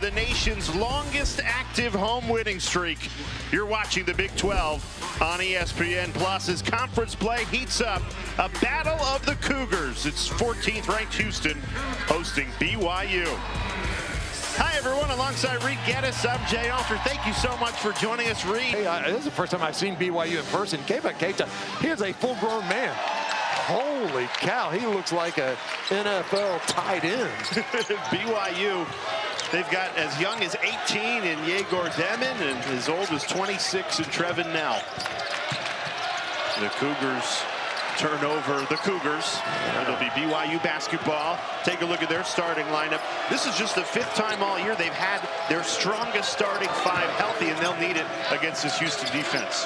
the nation's longest active home winning streak. You're watching the Big 12 on ESPN Plus as conference play heats up. A battle of the Cougars. It's 14th ranked Houston hosting BYU. Hi, everyone. Alongside Reed Geddes, I'm Jay Alter. Thank you so much for joining us, Reed. Hey, this is the first time I've seen BYU in person. Keita, he is a full-grown man. Holy cow, he looks like a NFL tight end. BYU, they've got as young as 18 in Yegor Demin and as old as 26 in Trevin Nell. The Cougars turn over the Cougars. It'll be BYU basketball. Take a look at their starting lineup. This is just the 5th time all year they've had their strongest starting 5 healthy, and they'll need it against this Houston defense.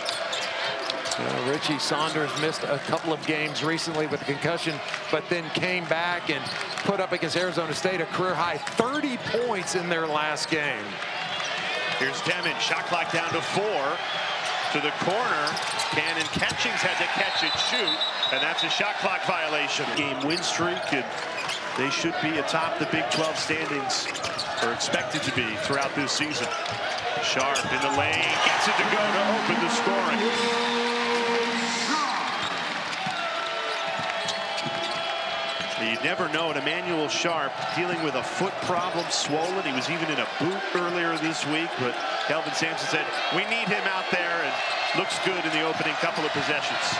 Richie Saunders missed a couple of games recently with a concussion, but then came back and put up against Arizona State a career-high 30 points in their last game. Here's Demin, shot clock down to 4. To the corner, Cannon Catchings had to catch and shoot, and that's a shot clock violation. Game win streak, and they should be atop the Big 12 standings, or expected to be throughout this season. Sharp in the lane, gets it to go to open the scoring. You'd never know it. Emmanuel Sharp dealing with a foot problem, swollen. He was even in a boot earlier this week, but Kelvin Sampson said, we need him out there, and looks good in the opening couple of possessions.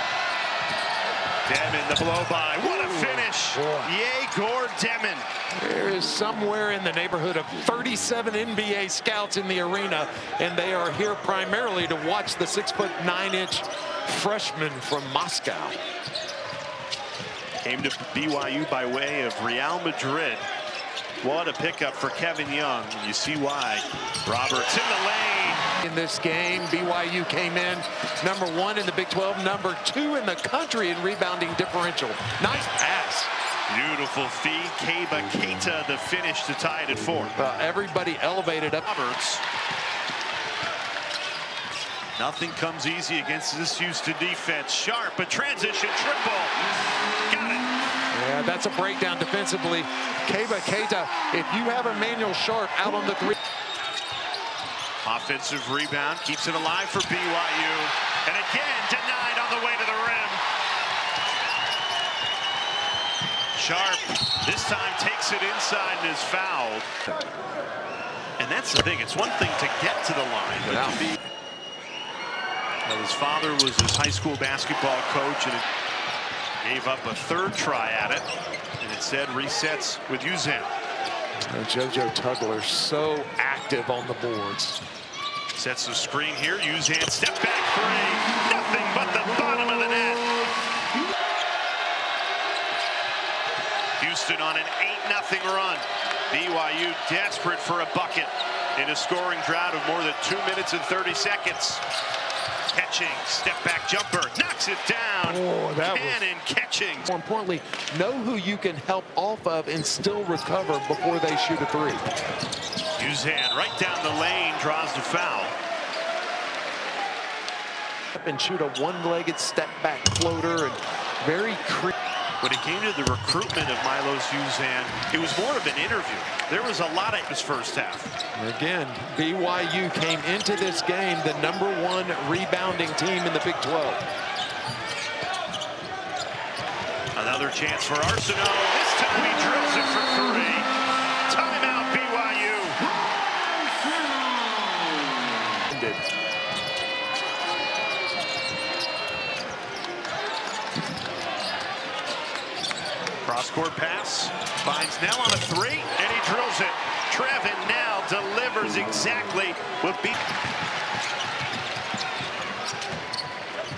Demin, the blow by. What a finish. Yegor Demin. There is somewhere in the neighborhood of 37 NBA scouts in the arena, and they are here primarily to watch the 6'9" freshman from Moscow. Came to BYU by way of Real Madrid. What a pickup for Kevin Young. And you see why. Roberts in the lane. In this game, BYU came in #1 in the Big 12, #2 in the country in rebounding differential. Nice pass. Beautiful feed. Keita the finish to tie it at 4. Everybody elevated up. Roberts. Nothing comes easy against this Houston defense. Sharp, a transition triple. Got it. Yeah, that's a breakdown defensively. Keita, if you have Emmanuel Sharp out on the 3. Offensive rebound, keeps it alive for BYU. And again, denied on the way to the rim. Sharp, this time takes it inside and is fouled. And that's the thing, it's one thing to get to the line, but to be... His father was his high school basketball coach, and gave up a 3rd try at it, and it said resets with Uzan. JoJo Tugler so active on the boards. Sets the screen here. Uzan step back 3. Nothing but the bottom of the net. Houston on an 8-0 run. BYU desperate for a bucket in a scoring drought of more than 2 minutes and 30 seconds. Catching, step back jumper, knocks it down. Oh, that Cannon catching. More importantly, know who you can help off of and still recover before they shoot a 3. Uzan right down the lane, draws the foul. And shoot a one-legged step back floater, and very creative. When it came to the recruitment of Milos Uzan, it was more of an interview. There was a lot of his first half. Again, BYU came into this game the #1 rebounding team in the Big 12. Another chance for Arsenault. This time he drills it for 3. Timeout, BYU. Cross-court pass, finds Nell on a 3, and he drills it. Trevin Nell delivers exactly what beat.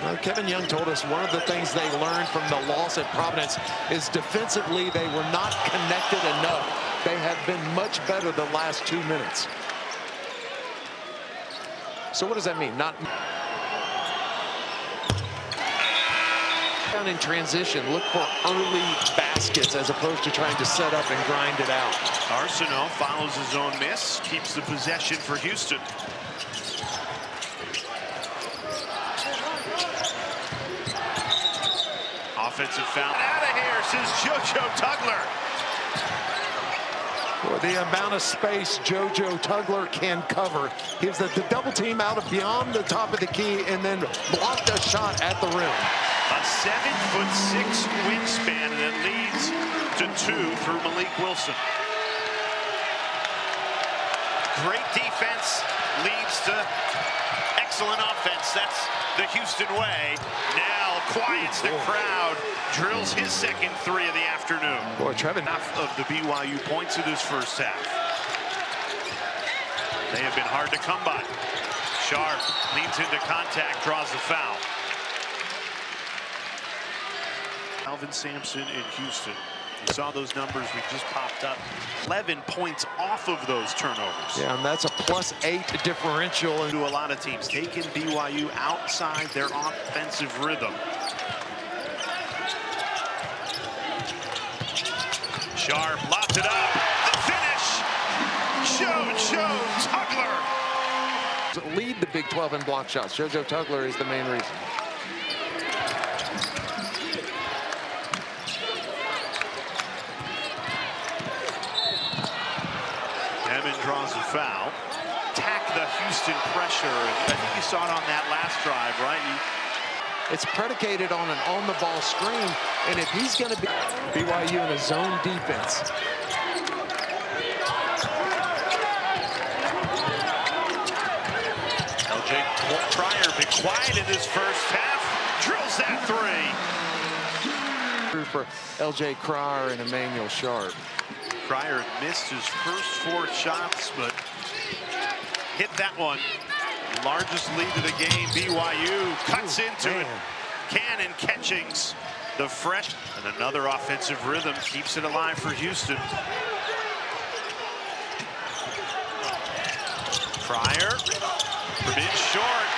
Well, Kevin Young told us one of the things they learned from the loss at Providence is defensively they were not connected enough. They have been much better the last 2 minutes. So what does that mean? Not down in transition, look for early baskets as opposed to trying to set up and grind it out. Arsenault follows his own miss, keeps the possession for Houston. Offensive foul. Out of here, says JoJo Tugler. Well, the amount of space JoJo Tugler can cover. Gives the double team out of beyond the top of the key and then blocked a shot at the rim. A 7'6" wingspan, and it leads to 2 through Malik Wilson. Great defense leads to excellent offense. That's the Houston way. Now quiets the crowd, drills his second 3 of the afternoon. Boy, Trevin. Half of the BYU points in this first half. They have been hard to come by. Sharp leans into contact, draws the foul. Alvin Sampson in Houston. You saw those numbers we just popped up. 11 points off of those turnovers. Yeah, and that's a +8 differential. To a lot of teams, taking BYU outside their offensive rhythm. Sharp locked it up. The finish. JoJo Tugler. Lead the Big 12 in block shots. JoJo Tugler is the main reason. Hammond draws a foul. Attack the Houston pressure. I think you saw it on that last drive, right? It's predicated on an on-the-ball screen, and if he's going to be BYU in a zone defense. LJ Cryer been quiet in this first half. Drills that 3. For LJ Cryer and Emmanuel Sharp. Cryer missed his first 4 shots, but hit that one. Largest lead of the game. BYU cuts into it. Cannon Catchings, the fresh, and another offensive rhythm keeps it alive for Houston. Cryer from in short,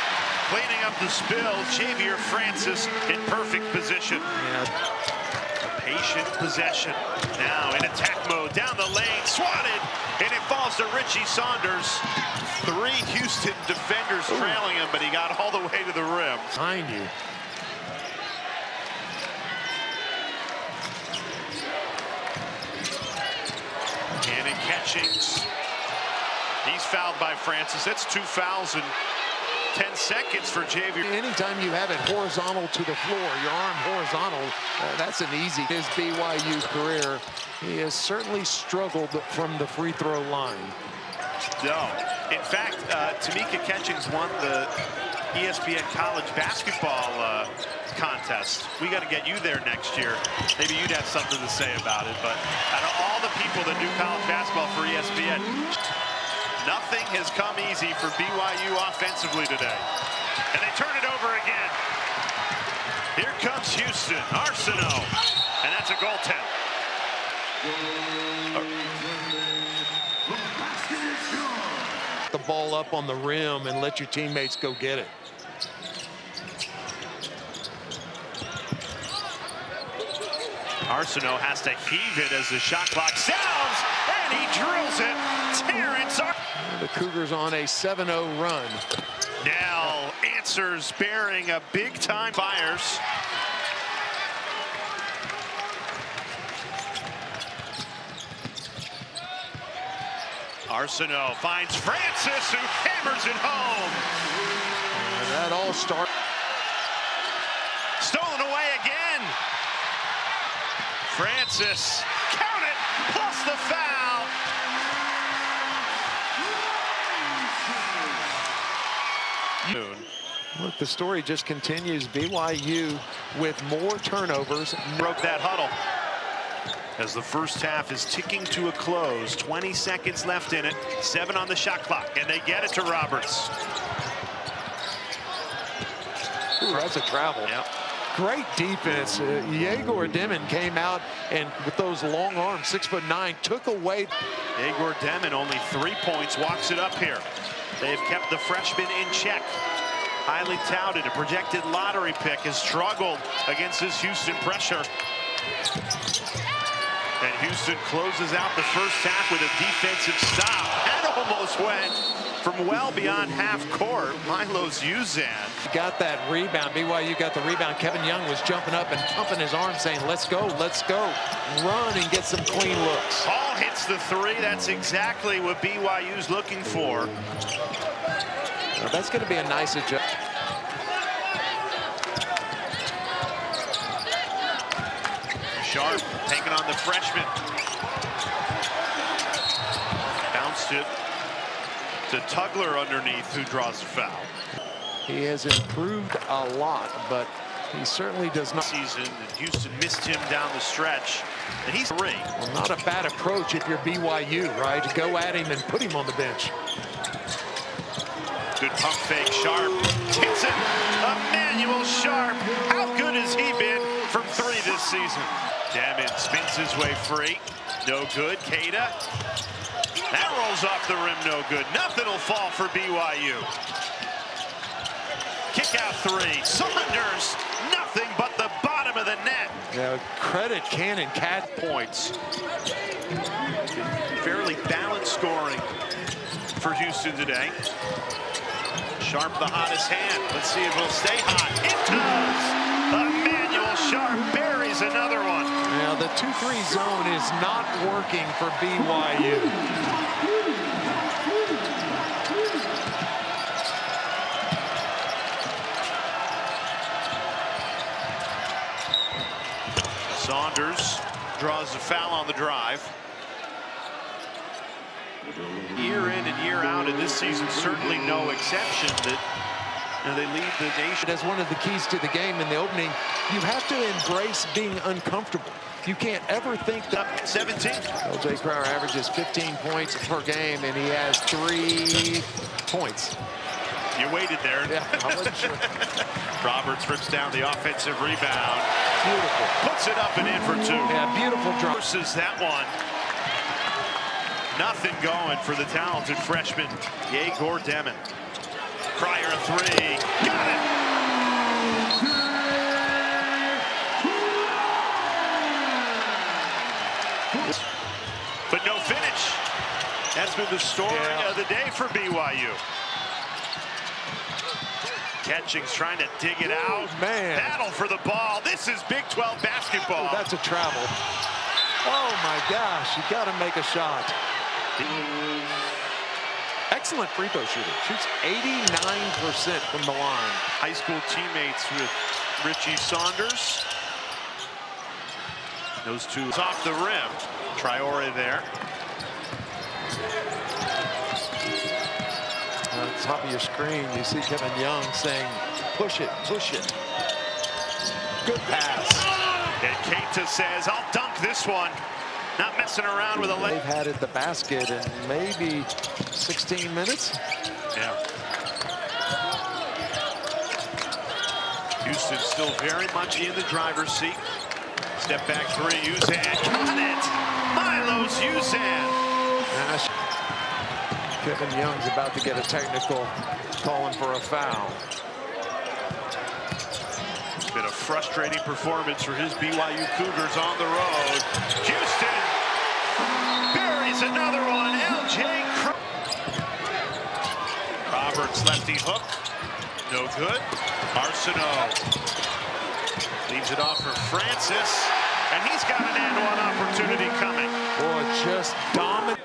cleaning up the spill. Xavier Francis in perfect position. Patient possession. Now in attack mode, down the lane, swatted, and it falls to Richie Saunders. 3 Houston defenders trailing him, but he got all the way to the rim. Behind you. Cannon Catchings. He's fouled by Francis. That's 2 fouls in 10 seconds for Xavier. Anytime you have it horizontal to the floor, your arm horizontal, that's an easy. His BYU career, he has certainly struggled from the free throw line. No. In fact, Tamika Catchings won the ESPN college basketball contest. We got to get you there next year. Maybe you'd have something to say about it. But out of all the people that do college basketball for ESPN, nothing has come easy for BYU offensively today. And they turn it over again. Here comes Houston. Arsenault. And that's a goaltend. The ball up on the rim and let your teammates go get it. Arsenault has to heave it as the shot clock sounds, and he drills it. Terrence The Cougars on a 7-0 run. now answers, bearing a big-time fires. Arsenault finds Francis, who hammers it home. And that all starts. Stolen away again. Francis, count it, plus the foul. Look, the story just continues. BYU with more turnovers. Broke that huddle. As the first half is ticking to a close, 20 seconds left in it, 7 on the shot clock, and they get it to Roberts. Ooh, that's a travel. Yep. Great defense. Yegor Demon came out and with those long arms, 6'9", took away. Yegor Demon only 3 points, walks it up here. They've kept the freshman in check. Highly touted, a projected lottery pick, has struggled against this Houston pressure. And Houston closes out the first half with a defensive stop. That almost went. from well beyond half court. Milo's Uzan. Got that rebound. BYU got the rebound. Kevin Young was jumping up and pumping his arm saying, let's go, run and get some clean looks. Hall hits the three. That's exactly what BYU's looking for. Well, that's going to be a nice adjustment. Sharp taking on the freshman. Bounced it to Tugler underneath, who draws the foul. He has improved a lot, but he certainly does not. Season, Houston missed him down the stretch, and he's three. Well, not a bad approach if you're BYU, right? To go at him and put him on the bench. Good pump fake. Sharp hits it. Emmanuel Sharp. How good has he been from three this season? Damon spins his way free. No good. Keita. That rolls off the rim. No good. Nothing will fall for BYU. Kick out three. Saunders. Nothing but the bottom of the net. Now, credit Cannon Cat points. Fairly balanced scoring for Houston today. Sharp, the hottest hand. Let's see if it'll stay hot. It does. Emmanuel Sharp buries another one. Now, the 2-3 zone is not working for BYU. Saunders draws the foul on the drive. Year in and year out, and this season certainly no exception, that they lead the nation. As one of the keys to the game in the opening, you have to embrace being uncomfortable. You can't ever think that. 17. Jay Crowder averages 15 points per game, and he has 3 points. You waited there. Yeah, I wasn't sure. Roberts rips down the offensive rebound. Beautiful. Puts it up and in for 2. Yeah, beautiful drop. Versus that one. Nothing going for the talented freshman, Yegor Demon. Cryer a 3. Got it! But no finish. That's been the story of the day for BYU. Catching's trying to dig it out. Man. Battle for the ball. This is Big 12 basketball. Oh, that's a travel. Oh, my gosh. You got to make a shot. Excellent free throw shooter. Shoots 89% from the line. High school teammates with Richie Saunders. Those two off the rim. Traore there. On the top of your screen, you see Kevin Young saying, push it, push it. Good pass. And Keita says, I'll dunk this one. Not messing around with a leg. They've had at the basket in maybe 16 minutes. Yeah. Houston still very much in the driver's seat. Step back 3, Uzan. Got it! Milo's Uzan. Kevin Young's about to get a technical, calling for a foul. It's been a frustrating performance for his BYU Cougars on the road. Houston buries another one. LJ Roberts lefty hook. No good. Arsenault leaves it off for Francis. And he's got an and-one opportunity coming. Boy, just dominant.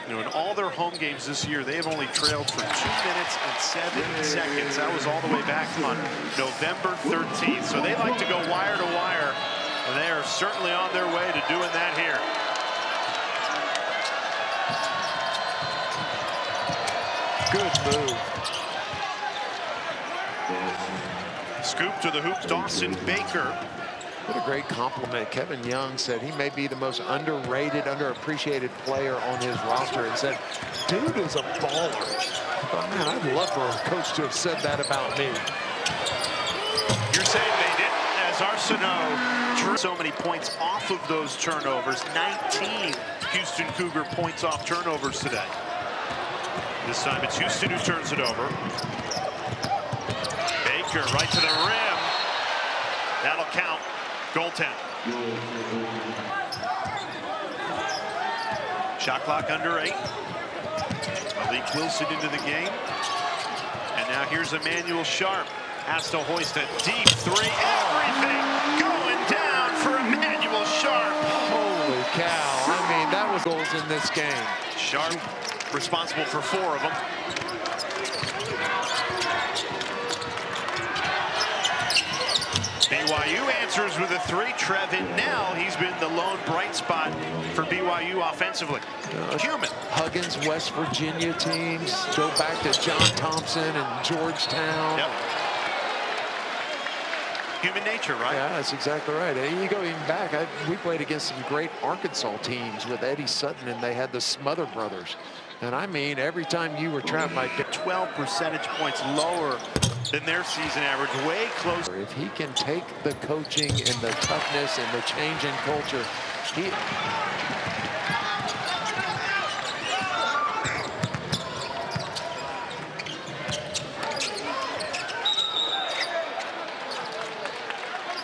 You know, in all their home games this year, they have only trailed for 2 minutes and 7 seconds. That was all the way back on November 13th. So they like to go wire to wire, and they are certainly on their way to doing that here. Good move. Scoop to the hoop, Dawson Baker. What a great compliment. Kevin Young said he may be the most underrated, underappreciated player on his roster, and said, dude is a baller. I thought, man, I'd love for a coach to have said that about me. You're saying they didn't, as Arsenault drew so many points off of those turnovers. 19 Houston Cougar points off turnovers today. This time it's Houston who turns it over. Baker right to the rim. That'll count. Goaltend. Shot clock under 8. Malik Malik Wilson into the game. And now here's Emmanuel Sharp. Has to hoist a deep three. Everything going down for Emmanuel Sharp. Holy cow. I mean, that was goals in this game. Sharp responsible for 4 of them. BYU answers with a 3. Trevin Knell, he's been the lone bright spot for BYU offensively. Human. Huggins, West Virginia teams go back to John Thompson and Georgetown. Yep. Human nature, right? Yeah, that's exactly right. You go even back. We played against some great Arkansas teams with Eddie Sutton, and they had the Smother brothers. And I mean, every time you were trapped like 12 percentage points lower than their season average, way closer. If he can take the coaching and the toughness and the change in culture, he...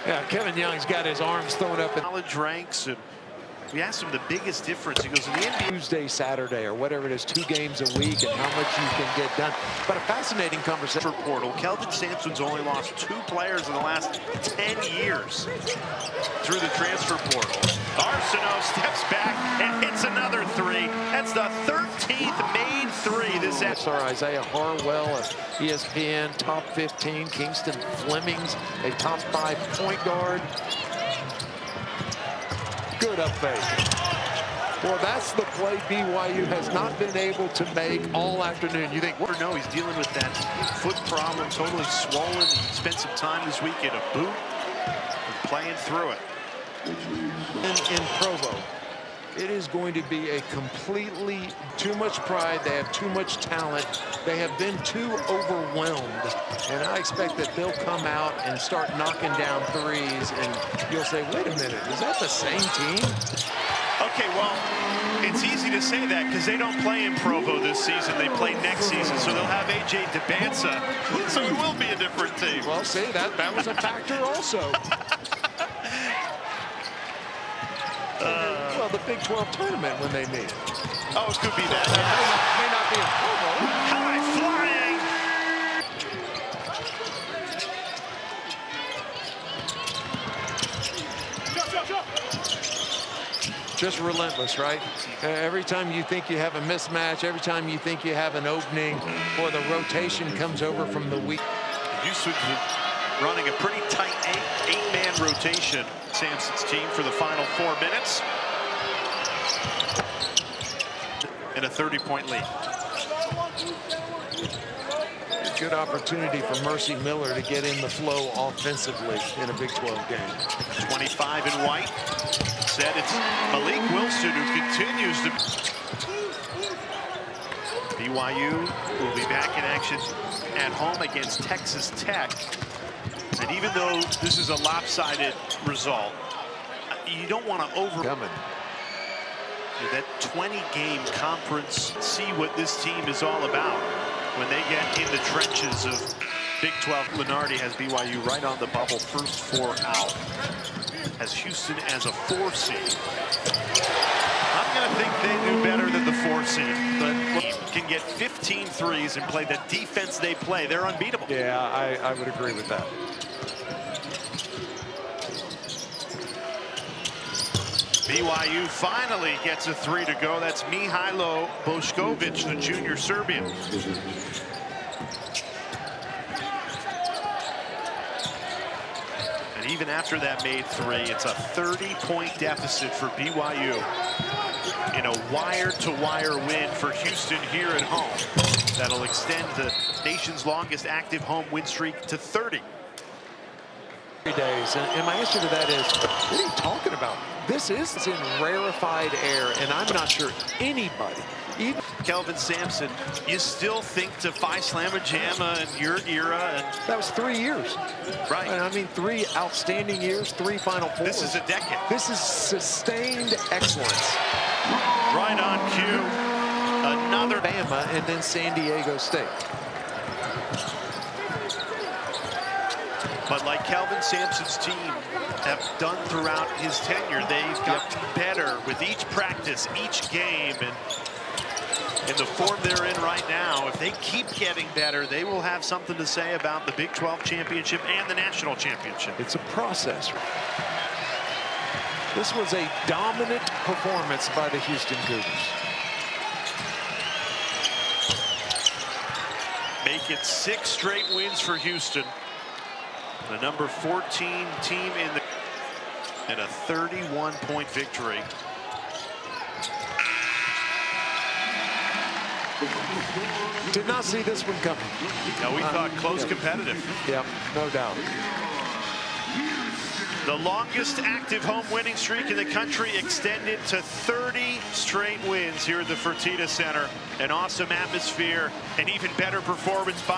Yeah, Kevin Young's got his arms thrown up in college ranks, and we asked him the biggest difference. He goes, in the NBA, Tuesday, Saturday, or whatever it is, 2 games a week, and how much you can get done. But a fascinating conversation. Portal. Kelvin Sampson's only lost 2 players in the last 10 years through the transfer portal. Arsenault steps back and hits another 3. That's the 13th made 3 this That's our Isaiah Harwell of ESPN, top 15. Kingston Fleming's a top 5 point guard. Good up fake. Well, that's the play BYU has not been able to make all afternoon. You think, what? No, he's dealing with that foot problem, totally swollen. He spent some time this week in a boot and playing through it. In Provo, it is going to be a completely too much pride. They have too much talent. They have been too overwhelmed. And I expect that they'll come out and start knocking down threes. And you'll say, wait a minute, is that the same team? Okay, well, it's easy to say that because they don't play in Provo this season. They play next season, so they'll have A.J. DeBanza. So it will be a different team. Well, see, that was a factor also. Well, the Big 12 tournament when they meet. Oh, it could be that. May not be in Provo. High flying. Just relentless, right? Every time you think you have a mismatch, every time you think you have an opening, or the rotation comes over from the weak. Houston's running a pretty tight eight-man rotation. Sampson's team for the final 4 minutes. And a 30-point lead. Good opportunity for Mercy Miller to get in the flow offensively in a Big 12 game. 25 in white. Said it's Malik Wilson who continues to. BYU will be back in action at home against Texas Tech. And even though this is a lopsided result, you don't want to overcome that 20-game conference. See what this team is all about when they get in the trenches of Big 12. Lenardi has BYU right on the bubble, first 4 out. Has Houston as a 4 seed. I'm going to think they do better than the 4 seed, but can get 15 threes and play the defense they play. They're unbeatable. Yeah, I would agree with that. BYU finally gets a 3 to go. That's Mihailo Bošković, the junior Serbian. And even after that made 3, it's a 30-point deficit for BYU in a wire-to-wire win for Houston here at home. That'll extend the nation's longest active home win streak to 30. Days, and my answer to that is, what are you talking about? This is in rarefied air, and I'm not sure anybody, even Kelvin Sampson, you still think to Phi Slamma Jamma and your era, and that was 3 years, right? And I mean, 3 outstanding years, 3 Final Fours. This is a decade. This is sustained excellence. Right on cue. Another Bama, and then San Diego State. But like Kelvin Sampson's team have done throughout his tenure, they've gotten better with each practice, each game. And in the form they're in right now, if they keep getting better, they will have something to say about the Big 12 championship and the national championship. It's a process. This was a dominant performance by the Houston Cougars. Make it 6 straight wins for Houston. The number 14 team in the and a 31-point victory. Did not see this one coming. Now we thought close competitive. Yep, no doubt. The longest active home winning streak in the country extended to 30 straight wins here at the Fertitta Center. An awesome atmosphere, an even better performance by